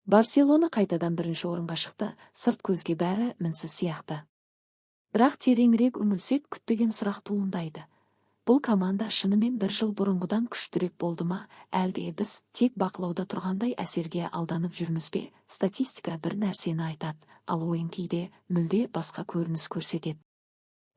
Барселона қайтадан бірінші орынға шықты, сырт көзге бәрі мінсіз сияқты. Бірақ тереңірек үңілсек күтпеген сұрақ туындайды. Бұл команда шынымен бір жыл бұрынғыдан күштірек болды ма, әлде біз тек бақылауда тұрғандай әсерге алданып жүрміз бе? Статистика бір нәрсені айтады, ал ойын кейде мүлде басқа көрініс көрсетеді.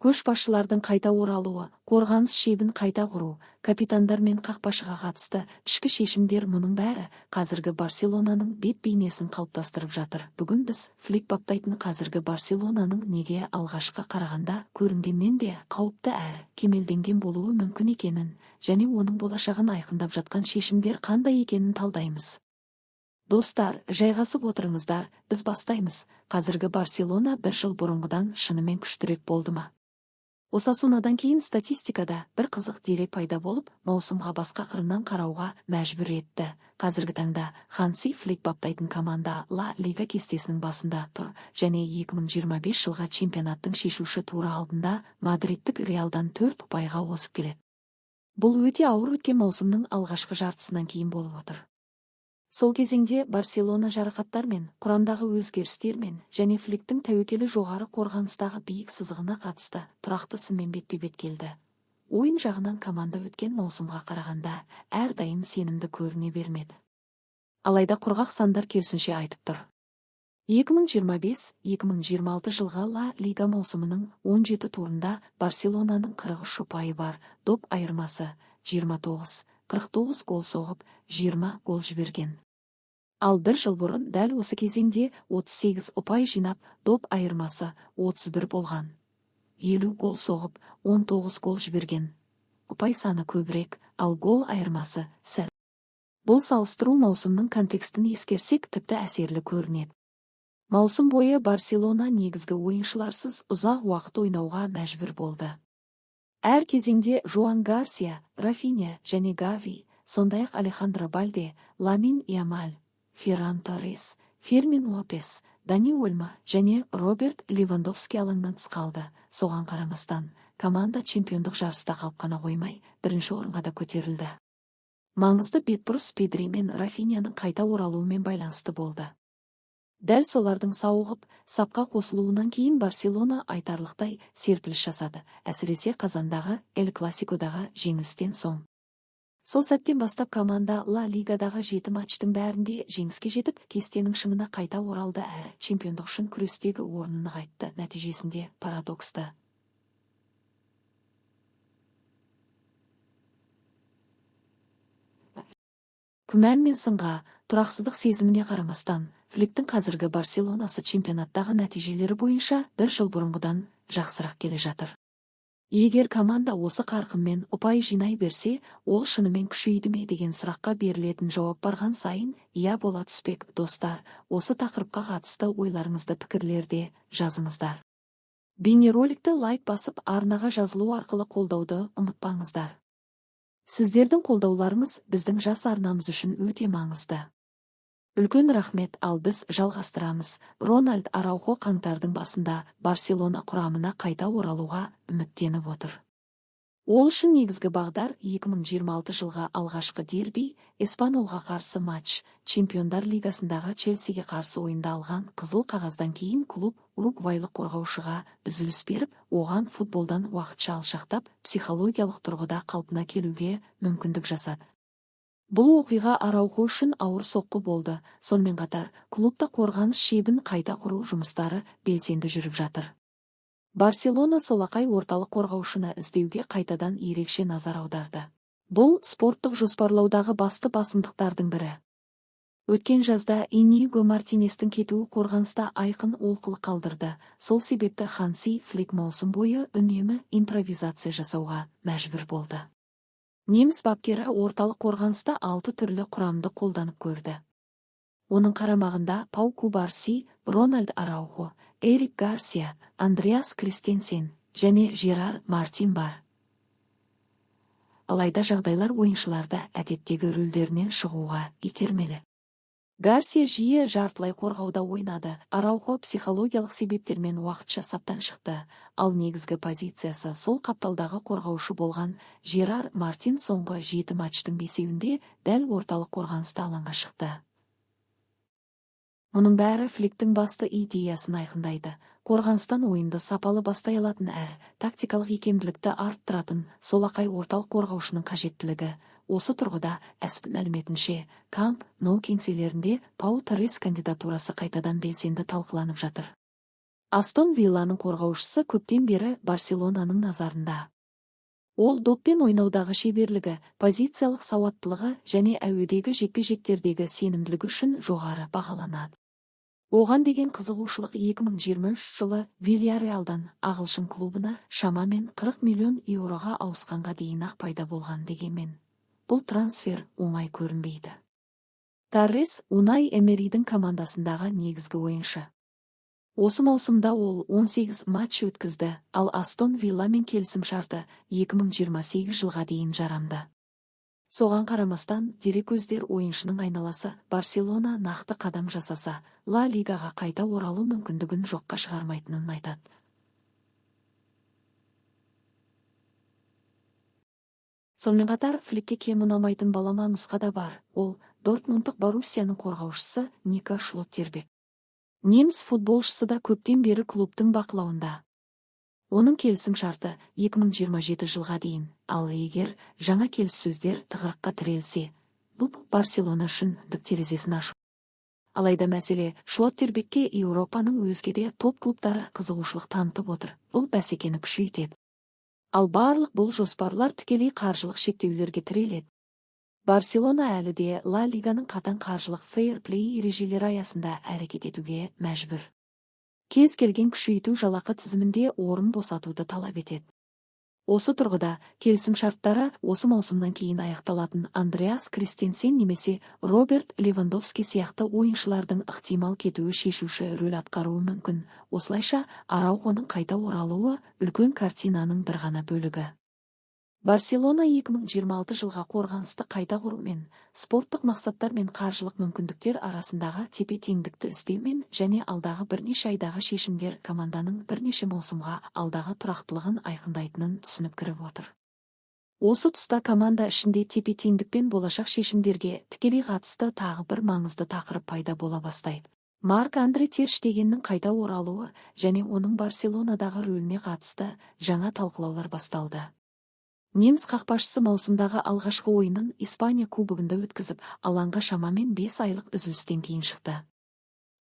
Көшбасшылардың қайта оралуы, қорғаныс шебін қайта құру, капитандар мен қақпашыға қатысты ішкі шешімдер, мұның бәрі қазіргі Барселонаның бет бейнесін қалыптастырып жатыр. Бүгін біз Флик баптайтын қазіргі Барселонаның неге алғашқы қарағанда көрінгеннен де қауіпті әрі кемелденген болуы мүмкін екенін, және оның болашағын айқындап жатқан шешімдер қандай екенін талдаймыз. Достар, жайғасып отырыңыздар, біз бастаймыз. Қазіргі Барселона бір жыл бұрынғыдан шынымен күштірек болды ма? Осасунадан кейін статистикада бір қызық дерек пайда болып, маусымға басқа қырынан қарауға мәжбүр етті. Қазіргі таңда Ханси Флик баптайтын команда Ла Лига кестесінің басында тұр, және 2025 жылға чемпионаттың шешуші туры алдында мадридтік Реалдан 4 ұпайға озып келеді. Бұл өте ауыр өткен маусымның алғашқы жартысынан кейін болып отыр. Сол кезеңде Барселона жарақаттармен, құрамдағы өзгерістермен және Фликтің тәуекелі жоғары қорғаныстағы биік сызығына қатысты тұрақты сынмен бетпе-бет келді. Ойын жағынан команда өткен маусымға қарағанда әрдайым сенімді көріне бермеді. Алайда құрғақ сандар керісінше айтып тұр. 2025-2026 жылға Ла Лига маусымының 17 турында Барселонаның 43 ұпайы бар, доп айырмасы 29, 49 гол соғып, 20 гол жіберген. Ал бір жыл бұрын дәл осы кезеңде 38 ұпай жинап, доп айырмасы 31 болған. 50 гол соғып, 19 гол жіберген. Ұпай саны көбірек, ал гол айырмасы сәл. Бұл салыстыру маусымның контекстін ескерсек тіпті әсерлі көрінеді. Маусым бойы Барселона негізгі ойыншыларсыз ұзақ уақыт ойнауға мәжбүр болды. Әр кезеңде Жоан Гарсия, Рафиня және Гави, сондай-ақ Алехандро Балде, Ламин Ямаль, Ферран Торрес, Фермин Лопес, Дани Ольмо және Роберт Левандовски алаңнан тыс қалды. Соған қарамастан, команда чемпиондық жарыста қалып қана қоймай, бірінші орынға да көтерілді. Маңызды бетбұрыс Педри мен Рафиняның қайта оралуымен байланысты болды. Дәл солардың сауығып, сапқа қосылуынан кейін Барселона айтарлықтай серпіліс жасады, әсіресе қазандағы Эль Класикодағы жеңілістен соң. Сол сәттен бастап команда Ла Лигадағы 7 матчтың бәрінде жеңіске жетіп, кестенің шыңына қайта оралды әрі чемпиондық үшін күрестегі орнын нығайтты. Нәтижесінде парадоксты. Күмән мен сынға, тұрақсыздық сезіміне қарамастан, Фликтің қазіргі Барселонасы чемпионаттағы нәтижелері бойынша бір жыл бұрынғыдан жақсырақ келе жатыр. Егер команда осы қарқынмен ұпай жинай берсе, ол шынымен күшейді ме деген сұраққа берілетін жауап барған сайын иә бола түспек. Достар, осы тақырыпқа қатысты ойларыңызды пікірлерде жазыңыздар. Бейнероликті лайк басып, арнаға жазылу арқылы қолдауды ұмытпаңыздар. Сіздердің қолдауларыңыз біздің жас арнамыз үшін өте маңызды. Үлкен рахмет, ал біз жалғастырамыз. Рональд Араухо қаңтардың басында Барселона құрамына қайта оралуға үміттеніп отыр. Ол үшін негізгі бағдар 2026 жылға алғашқы дерби, Эспаньолға қарсы матч, Чемпиондар лигасындағы Челсиге қарсы ойында алған қызыл қағаздан кейін клуб уругвайлық қорғаушыға үзіліс беріп, оған футболдан уақытша алшақтап, психологиялық тұрғыда қалпына келуге мүмкіндік жасады. Бұл оқиға Араухо үшін ауыр соққы болды. Сонымен қатар, клубта қорғаныс шебін қайта құру жұмыстары белсенді жүріп жатыр. Барселона солақай орталық қорғаушыны іздеуге қайтадан ерекше назар аударды. Бұл спорттық жоспарлаудағы басты басымдықтардың бірі. Өткен жазда Иниго Мартинестің кетуі қорғаныста айқын олқылық қалдырды. Сол себепті Ханси Флик маусым бойы үнемі импровизация жасауға мәжбүр болды. Неміс бапкері орталық қорғаныста 6 түрлі құрамды қолданып көрді. Оның қарамағында Пау Кубарси, Рональд Араухо, Эрик Гарсия, Андреас Кристенсен және Жерар Мартин бар. Алайда жағдайлар ойыншыларды әдеттегі рөлдерінен шығуға итермеледі. Гарсия жиі жартылай қорғауда ойнады. Араухо психологиялық себептермен уақытша саптан шықты, ал негізгі позициясы сол қапталдағы қорғаушы болған. Жерар Мартин соңғы 7 матчтың 5-інде дәл орталық қорғаныста алаңға шықты. Мұның бәрі Фликтің басты идеясын айқындайды. Қорғаныстан ойынды сапалы бастай алатын әрі тактикалық икемділікті арттыратын солақай орталық қорғаушының қажеттілігі. Осы тұрғыда әсіп мәліметінше, Камп Nou кеңселерінде Пау Торрес кандидатурасы қайтадан белсенді талқыланып жатыр. Астон Вилланың қорғаушысы көптен бері Барселонаның назарында. Ол доппен ойнаудағы шеберлігі, позициялық сауаттылығы және әуедегі жекпе-жектердегі сенімділігі үшін жоғары бағаланады. Оған деген қызығушылық 2023 жылы Вильяреалдан ағылшын клубына шамамен 40 миллион еуроға ауысқанға дейін-ақ пайда болған дегенмен. Бұл трансфер оңай көрінбейді. Торрес Унай Эмеридің командасындағы негізгі ойыншы. Осы маусымда ол 18 матч өткізді, ал Астон Вилламен келісімшарты 2028 жылға дейін жарамды. Соған қарамастан, дереккөздер ойыншының айналасы Барселона нақты қадам жасаса, Ла Лигаға қайта оралу мүмкіндігін жоққа шығармайтынын айтады. Сонымен қатар, Фликке кем ұнамайтын балама нұсқа да бар. Ол Дортмундтық Боруссияның қорғаушысы Ника Шлоттербек. Неміс футболшысы да көптен бері клубтың бақылауында. Оның келісімшарты 2027 жылға дейін, ал егер жаңа келіссөздер тығырыққа тірелсе, бұл Барселона үшін терезесін ашу. Алайда мәселе, Шлоттербекке Еуропаның өзге де топ клубтары қызығушылық танытып отыр. Бұл бәсекені күшейтеді. Ал барлық бұл жоспарлар тікелей қаржылық шектеулерге тіреледі. Барселона әлі де Ла Лиганың қатаң қаржылық фейр-плей ережелері аясында әрекет етуге мәжбүр. Кез келген күшейту жалақы тізімінде орын босатуды талап етеді. Осы тұрғыда келісімшарттары осы маусымнан кейін аяқталатын Андреас Кристенсен немесе Роберт Левандовски сияқты ойыншылардың ықтимал кетуі шешуші рөл атқаруы мүмкін. Осылайша Араухоның қайта оралуы үлкен картинаның бір ғана бөлігі. Барселона 2026 жылға қорғанысты қайта құру мен спорттық мақсаттар мен қаржылық мүмкіндіктер арасындағы тепе-теңдікті іздеумен және алдағы бірнеше айдағы шешімдер команданың бірнеше маусымға алдағы тұрақтылығын айқындайтынын түсініп кіріп отыр. Осы тұста команда ішінде тепе-теңдік пен болашақ шешімдерге тікелей қатысты тағы бір маңызды тақырып пайда бола бастайды. Марк-Андре Тер Штегеннің қайта оралуы және оның Барселонадағы рөліне қатысты жаңа талқылаулар басталды. Неміс қақпашысы маусымдағы алғашқы ойынын Испания кубогында өткізіп, алаңға шамамен 5 айлық үзілістен кейін шықты.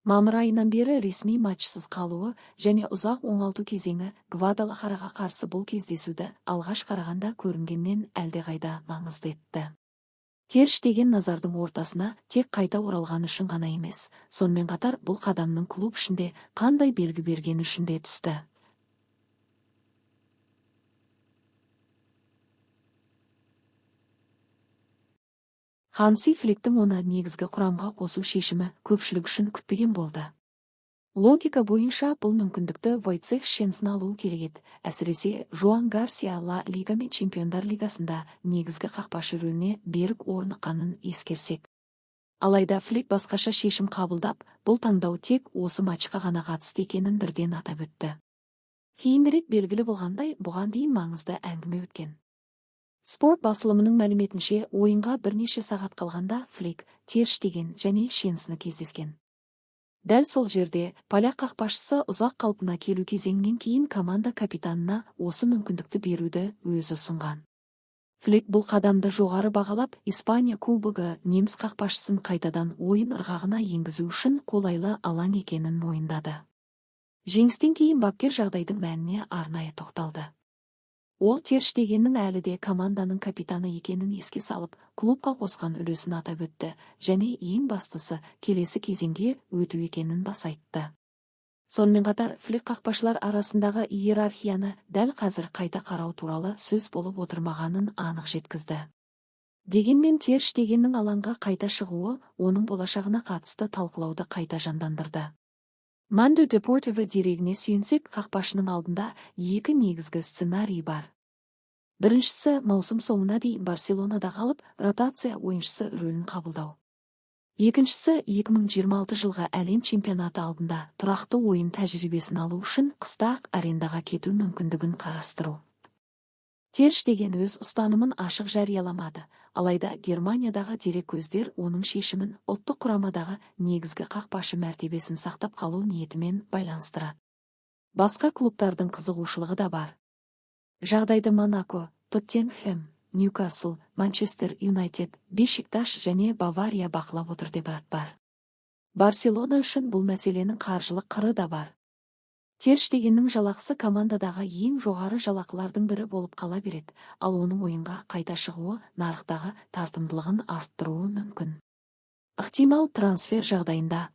Мамыр айынан бері ресми матчсыз қалуы және ұзақ оңалту кезеңі Гвадалахараға қарсы бұл кездесуді алғаш қарағанда көрінгеннен әлдеқайда маңызды етті. Тер Штеген назардың ортасына тек қайта оралған үшін ғана емес, сонымен қатар бұл қадамның клуб ішінде қандай белгі бергені үшін де түсті. Ханси Фликтің оны негізгі құрамға қосу шешімі көпшілік үшін күтпеген болды. Логика бойынша бұл мүмкіндікті Войцех Щенсен алуы керек еді. Әсіресе Жоан Гарсия Ла Лига мен Чемпиондар Лигасында негізгі қақпашы рөліне берік орныққанын ескерсек. Алайда Флик басқаша шешім қабылдап, бұл таңдау тек осы матчқа ғана қатысты екенін бірден атап өтті. Кейінірек белгілі болғандай, бұған дейін маңызды әңгіме өткен. Спорт басылымының мәліметінше, ойынға бірнеше сағат қалғанда Флик, Тер Штеген және Щенсені кездескен. Дәл сол жерде поляк қақпашысы ұзақ қалпына келу кезеңінен кейін команда капитанына осы мүмкіндікті беруді өзі ұсынған. Флик бұл қадамды жоғары бағалап, Испания кубогы неміс қақпашысын қайтадан ойын ырғағына енгізу үшін қолайлы алаң екенін мойындады. Жеңістен кейін бапкер жағдайдың мәніне арнайы тоқталды. Ол Тер Штегеннің әлі де команданың капитаны екенін еске салып, клубқа қосқан үлесін атап өтті және ең бастысы келесі кезеңге өту екенін баса айтты. Сонымен қатар, Флик қақпашылар арасындағы иерархияны дәл қазір қайта қарау туралы сөз болып отырмағанын анық жеткізді. Дегенмен Тер Штегеннің алаңға қайта шығуы оның болашағына қатысты талқылауды қайта жандандырды. Мандо Депортиво дерегіне сүйенсек, қақпашының алдында екі негізгі сценарий бар. Біріншісі, маусым соңына дейін Барселонада қалып, ротация ойыншысы рөлін қабылдау. Екіншісі, 2026 жылға әлем чемпионаты алдында тұрақты ойын тәжірибесін алу үшін қыста арендаға кету мүмкіндігін қарастыру. Тер Штеген өз ұстанымын ашық жарияламады, алайда Германиядағы дереккөздер оның шешімін ұлттық құрамадағы негізгі қақпашы мәртебесін сақтап қалу ниетімен байланыстырады. Басқа клубтардың қызығушылығы да бар. Жағдайды Монако, Тоттенхэм, Ньюкасл, Манчестер Юнайтед, Бешикташ және Бавария бақылап отыр деп бар. Барселона үшін бұл мәселенің қаржылық қыры да бар. Тер Штегеннің жалақысы командадағы ең жоғары жалақылардың бірі болып қала береді, ал оның ойынға қайта шығуы нарықтағы тартымдылығын арттыруы мүмкін. Ықтимал трансфер жағдайында